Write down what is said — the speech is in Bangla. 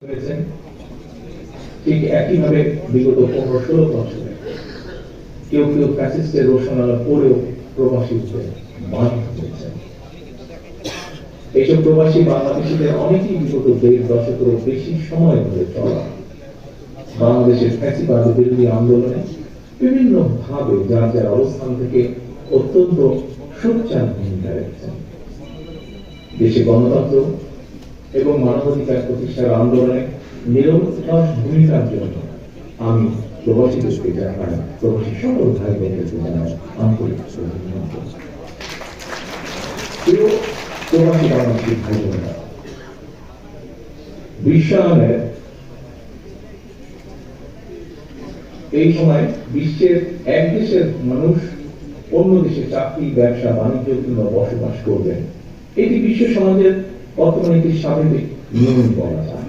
হয়েছেন ঠিক একইভাবে বিগত 15-16 বছরে কেউ কেউ ফ্যাসিস্টের রোশনালা পড়েও প্রবাসী হতে বাধ্য হয়েছেন। এইসব প্রবাসী বাংলাদেশিদের অনেকেই বিগত 1.5 দশকেরও বেশি সময় ধরে চলা বাংলাদেশের ফ্যাসিবাদ বিরোধী আন্দোলনে বিভিন্ন ভাবে যার যার অবস্থান থেকে অত্যন্ত সোচ্চার ভূমিকা রেখেছেন। দেশে গণতন্ত্র এবং মানবাধিকার প্রতিষ্ঠার আন্দোলনে নিরলস ভূমিকার জন্য আমি প্রবাসীদেরকে জানাই, প্রবাসী সকল ভাই বোনদেরকে জানাই আন্তরিক অভিনন্দন। প্রিয় প্রবাসী বাংলাদেশী ভাই বোনেরা, বিশ্বায়নের এই সময় বিশ্বের এক দেশের মানুষ অন্য দেশে চাকরি, ব্যবসা, বাণিজ্য কিংবা বসবাস করবেন, এটি বিশ্ব সমাজের অর্থনৈতিক স্বাভাবিক নিয়ম বলা যায়।